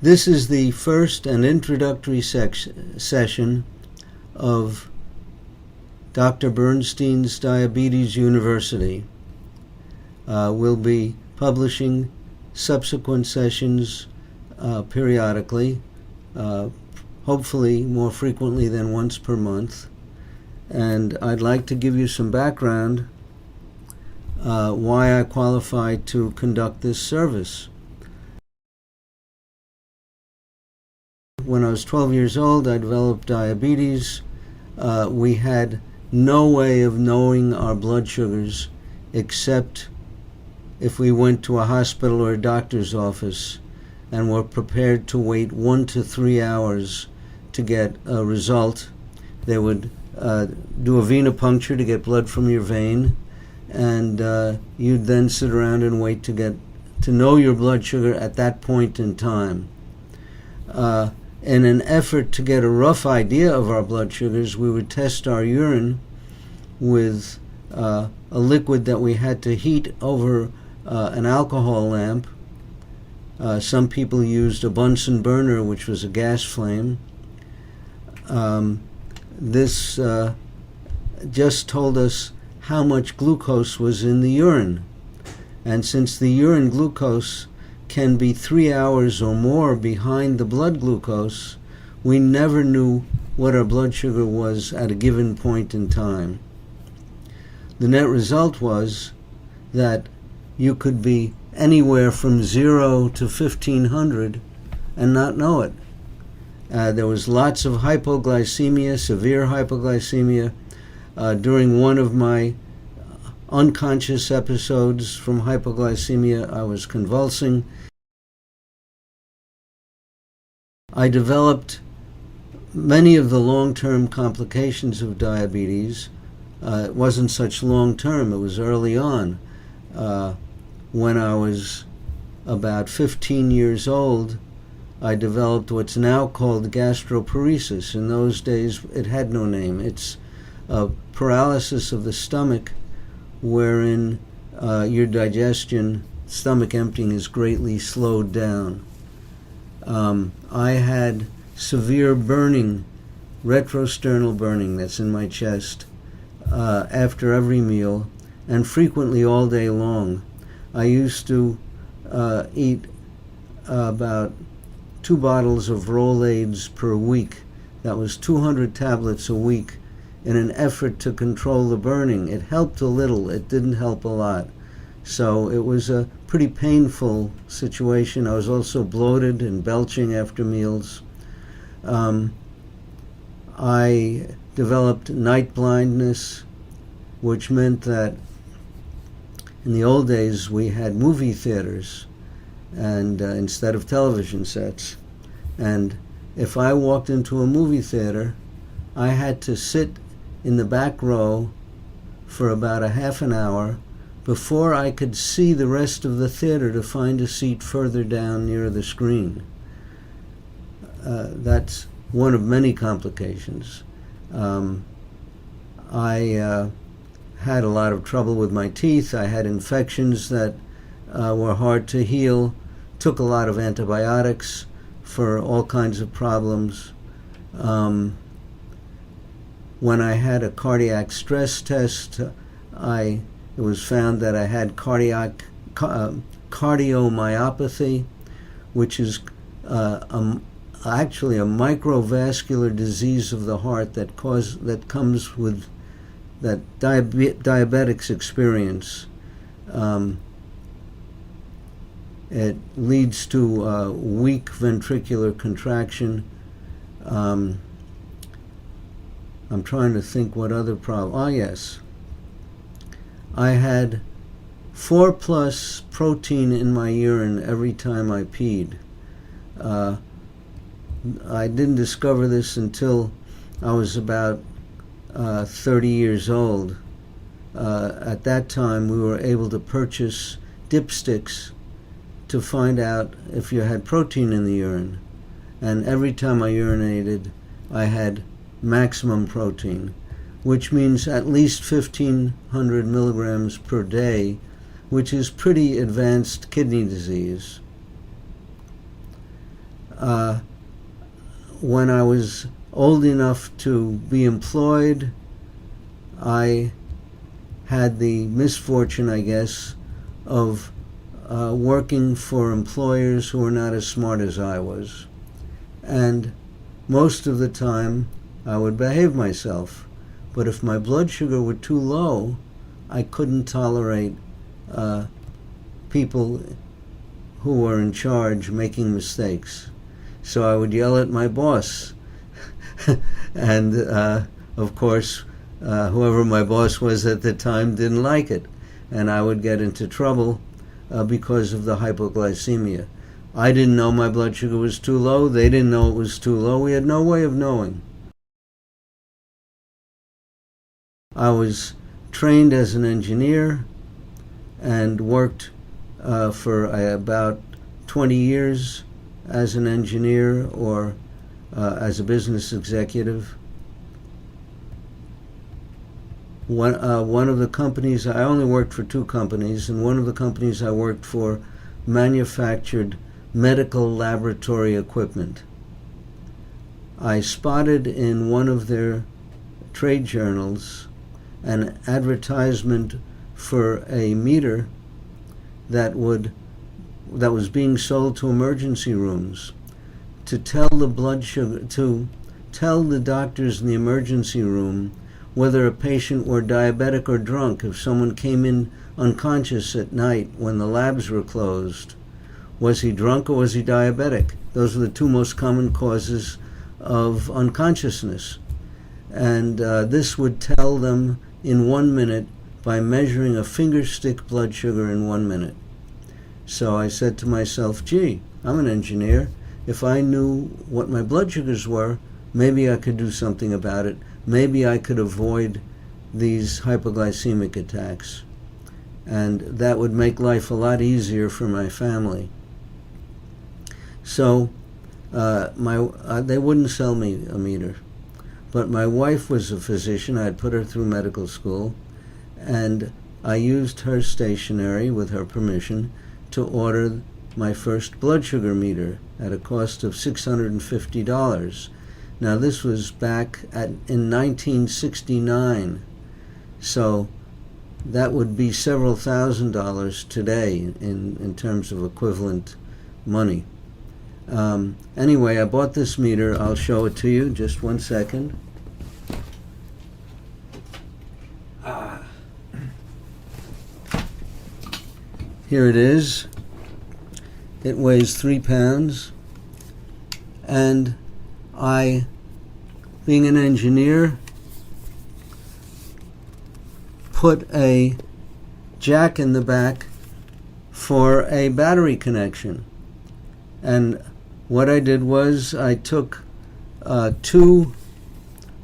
This is the first and introductory session of Dr. Bernstein's Diabetes University. We'll be publishing subsequent sessions periodically, hopefully more frequently than once per month. And I'd like to give you some background why I qualified to conduct this service. When I was 12 years old, I developed diabetes. We had no way of knowing our blood sugars except if we went to a hospital or a doctor's office and were prepared to wait 1 to 3 hours to get a result. They would do a venipuncture to get blood from your vein, and you'd then sit around and wait to know your blood sugar at that point in time. In an effort to get a rough idea of our blood sugars, we would test our urine with a liquid that we had to heat over an alcohol lamp. Some people used a Bunsen burner, which was a gas flame. This just told us how much glucose was in the urine. And since the urine glucose can be 3 hours or more behind the blood glucose, we never knew what our blood sugar was at a given point in time. The net result was that you could be anywhere from 0 to 1500 and not know it. There was lots of hypoglycemia, severe hypoglycemia. During one of my unconscious episodes from hypoglycemia, I was convulsing. I developed many of the long-term complications of diabetes. It wasn't such long-term, it was early on. When I was about 15 years old, I developed what's now called gastroparesis. In those days, it had no name. It's a paralysis of the stomach wherein your digestion, stomach emptying, is greatly slowed down. I had severe burning, retrosternal burning that's in my chest after every meal, and frequently all day long. I used to eat about 2 bottles of Rolaids per week. That was 200 tablets a week in an effort to control the burning. It helped a little, it didn't help a lot. So it was a pretty painful situation. I was also bloated and belching after meals. I developed night blindness, which meant that in the old days we had movie theaters and instead of television sets. And if I walked into a movie theater, I had to sit in the back row for about a half an hour before I could see the rest of the theater to find a seat further down near the screen. That's one of many complications. I had a lot of trouble with my teeth. I had infections that were hard to heal, took a lot of antibiotics for all kinds of problems. When I had a cardiac stress test, it was found that I had cardiomyopathy, which is actually a microvascular disease of the heart that comes with that diabetics experience. It leads to weak ventricular contraction. I'm trying to think what other problem. Oh, yes. I had 4+ protein in my urine every time I peed. I didn't discover this until I was about 30 years old. At that time, we were able to purchase dipsticks to find out if you had protein in the urine. And every time I urinated, I had maximum protein, which means at least 1,500 milligrams per day, which is pretty advanced kidney disease. when I was old enough to be employed, I had the misfortune, I guess, of working for employers who were not as smart as I was. And most of the time, I would behave myself. But if my blood sugar were too low, I couldn't tolerate people who were in charge making mistakes. So I would yell at my boss. And of course, whoever my boss was at the time didn't like it. And I would get into trouble because of the hypoglycemia. I didn't know my blood sugar was too low. They didn't know it was too low. We had no way of knowing. I was trained as an engineer and worked for about 20 years as an engineer or as a business executive. One of the companies, I only worked for 2 companies, and one of the companies I worked for manufactured medical laboratory equipment. I spotted in one of their trade journals an advertisement for a meter that was being sold to emergency rooms to tell the blood sugar, to tell the doctors in the emergency room whether a patient were diabetic or drunk. If someone came in unconscious at night when the labs were closed, was he drunk or was he diabetic? Those are the 2 most common causes of unconsciousness. And this would tell them in 1 minute by measuring a finger stick blood sugar in 1 minute. So I said to myself, gee, I'm an engineer. If I knew what my blood sugars were, maybe I could do something about it. Maybe I could avoid these hypoglycemic attacks. And that would make life a lot easier for my family. So they wouldn't sell me a meter. But my wife was a physician. I had put her through medical school. And I used her stationery, with her permission, to order my first blood sugar meter at a cost of $650. Now this was back in 1969, so that would be several $1,000s today in terms of equivalent money. Anyway, I bought this meter. I'll show it to you. Just 1 second. Here it is. It weighs 3 pounds, and I, being an engineer, put a jack in the back for a battery connection. And what I did was I took 2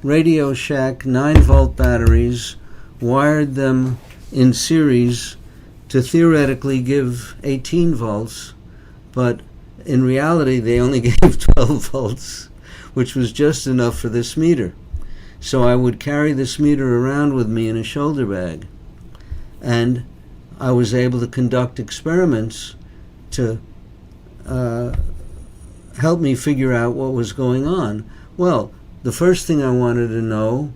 Radio Shack 9-volt batteries, wired them in series to theoretically give 18 volts, but in reality they only gave 12 volts, which was just enough for this meter. So I would carry this meter around with me in a shoulder bag, and I was able to conduct experiments to help me figure out what was going on. Well, the first thing I wanted to know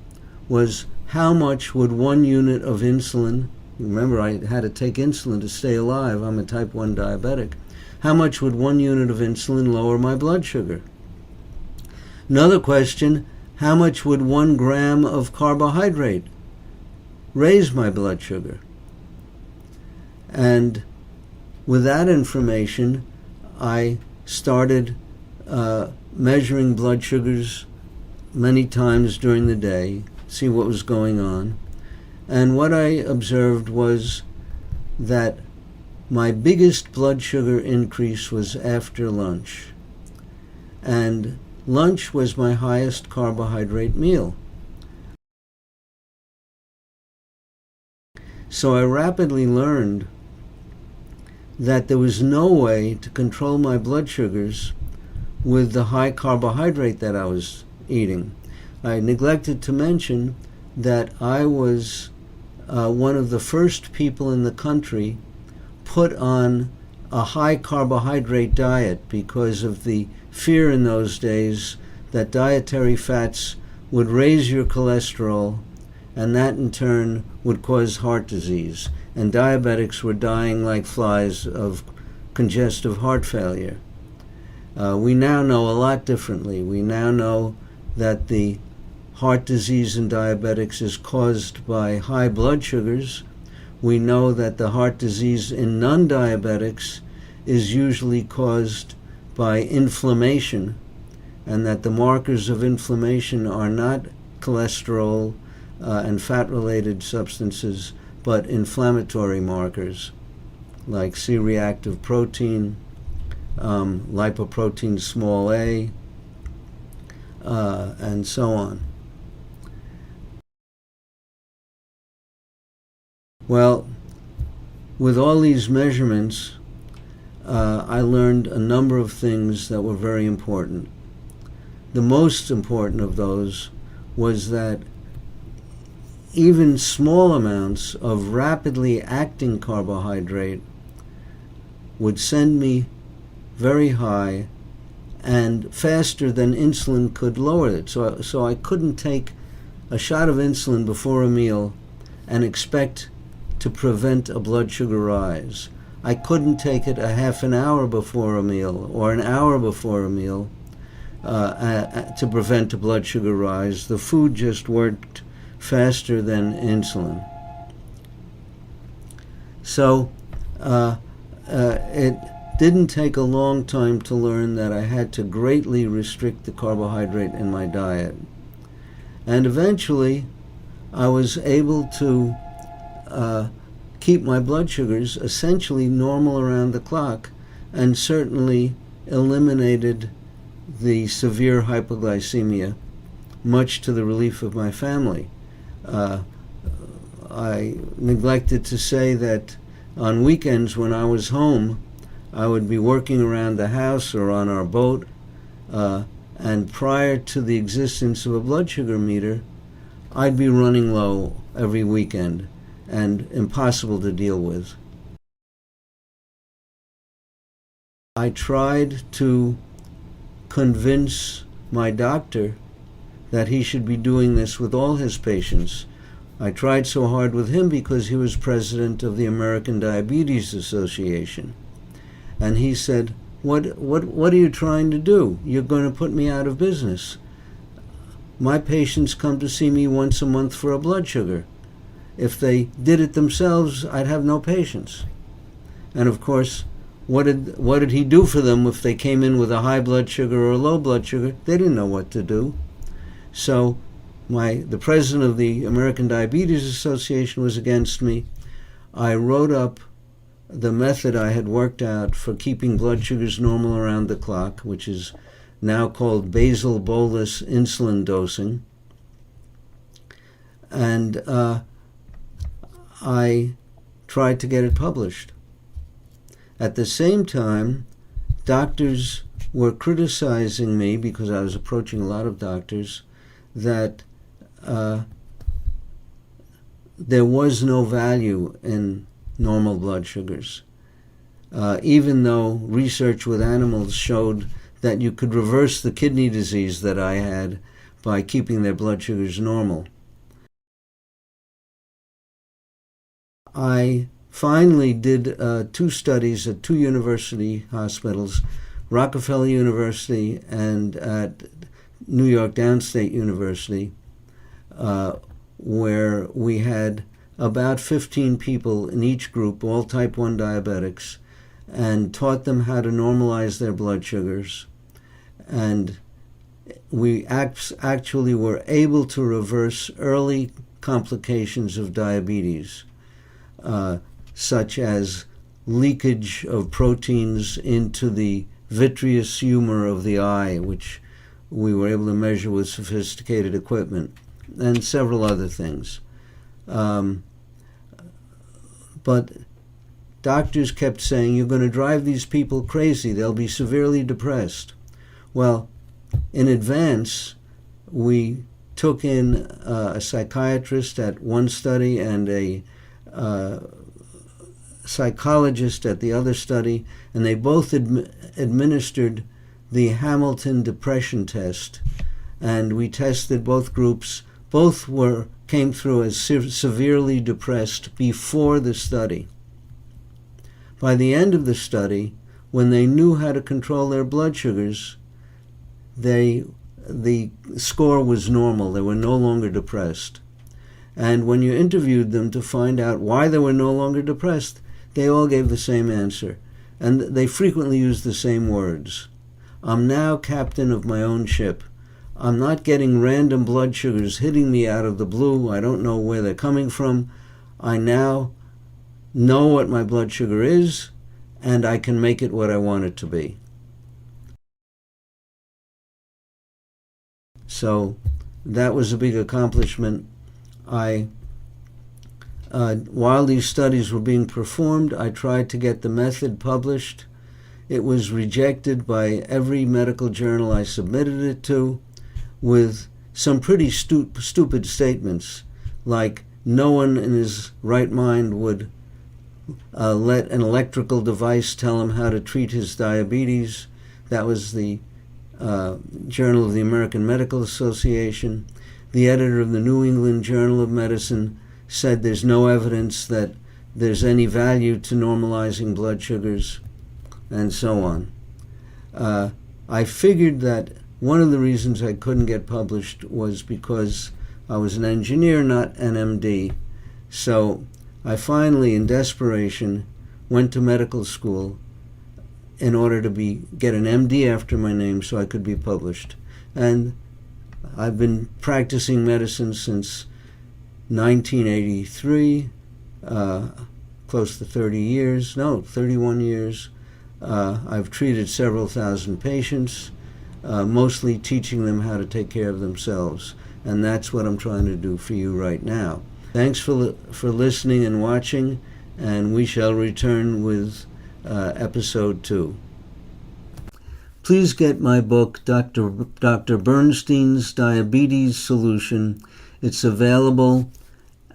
was how much would 1 unit of insulin, remember I had to take insulin to stay alive, I'm a type 1 diabetic, how much would 1 unit of insulin lower my blood sugar? Another question, how much would 1 gram of carbohydrate raise my blood sugar? And with that information, I started measuring blood sugars many times during the day, see what was going on. And what I observed was that my biggest blood sugar increase was after lunch. And lunch was my highest carbohydrate meal. So I rapidly learned that there was no way to control my blood sugars with the high carbohydrate that I was eating. I neglected to mention that I was one of the first people in the country put on a high carbohydrate diet because of the fear in those days that dietary fats would raise your cholesterol, and that in turn would cause heart disease. And diabetics were dying like flies of congestive heart failure. We now know a lot differently. We now know that the heart disease in diabetics is caused by high blood sugars. We know that the heart disease in non-diabetics is usually caused by inflammation, and that the markers of inflammation are not cholesterol and fat-related substances, but inflammatory markers like C-reactive protein, lipoprotein small a, and so on. Well, with all these measurements, I learned a number of things that were very important. The most important of those was that even small amounts of rapidly acting carbohydrate would send me very high and faster than insulin could lower it. So I couldn't take a shot of insulin before a meal and expect to prevent a blood sugar rise. I couldn't take it a half an hour before a meal or an hour before a meal to prevent a blood sugar rise. The food just worked faster than insulin. So it didn't take a long time to learn that I had to greatly restrict the carbohydrate in my diet. And eventually I was able to keep my blood sugars essentially normal around the clock, and certainly eliminated the severe hypoglycemia, much to the relief of my family. I neglected to say that on weekends when I was home, I would be working around the house or on our boat, and prior to the existence of a blood sugar meter, I'd be running low every weekend and impossible to deal with. I tried to convince my doctor that he should be doing this with all his patients. I tried so hard with him because he was president of the American Diabetes Association. And he said, what are you trying to do? You're going to put me out of business. My patients come to see me once a month for a blood sugar. If they did it themselves, I'd have no patients. And of course, what did he do for them if they came in with a high blood sugar or a low blood sugar? They didn't know what to do. So the president of the American Diabetes Association was against me. I wrote up the method I had worked out for keeping blood sugars normal around the clock, which is now called basal bolus insulin dosing. And I tried to get it published. At the same time, doctors were criticizing me, because I was approaching a lot of doctors, that there was no value in normal blood sugars, even though research with animals showed that you could reverse the kidney disease that I had by keeping their blood sugars normal. I finally did 2 studies at 2 university hospitals, Rockefeller University and at New York Downstate University, where we had about 15 people in each group, all type 1 diabetics, and taught them how to normalize their blood sugars. And we actually were able to reverse early complications of diabetes, such as leakage of proteins into the vitreous humor of the eye, which we were able to measure with sophisticated equipment, and several other things. But doctors kept saying, you're going to drive these people crazy, they'll be severely depressed. Well, in advance, we took in a psychiatrist at one study and a psychologist at the other study, and they both administered the Hamilton Depression Test, and we tested both groups. Both came through as severely depressed before the study. By the end of the study, when they knew how to control their blood sugars, the score was normal. They were no longer depressed. And when you interviewed them to find out why they were no longer depressed, they all gave the same answer. And they frequently used the same words. I'm now captain of my own ship. I'm not getting random blood sugars hitting me out of the blue. I don't know where they're coming from. I now know what my blood sugar is, and I can make it what I want it to be. So that was a big accomplishment. While these studies were being performed, I tried to get the method published. It was rejected by every medical journal I submitted it to, with some pretty stupid statements, like no one in his right mind would let an electrical device tell him how to treat his diabetes. That was the Journal of the American Medical Association. The editor of the New England Journal of Medicine said there's no evidence that there's any value to normalizing blood sugars, and so on. I figured that one of the reasons I couldn't get published was because I was an engineer, not an MD. So I finally, in desperation, went to medical school in order to get an MD after my name so I could be published. And I've been practicing medicine since 1983, close to 31 years. I've treated several thousand patients, mostly teaching them how to take care of themselves. And that's what I'm trying to do for you right now. Thanks for listening and watching, and we shall return with episode 2. Please get my book, Dr. Bernstein's Diabetes Solution. It's available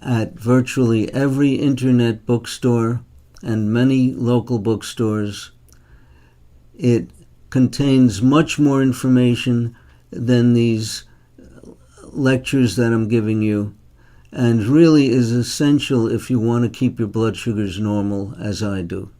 at virtually every internet bookstore and many local bookstores. It contains much more information than these lectures that I'm giving you, and really is essential if you want to keep your blood sugars normal, as I do.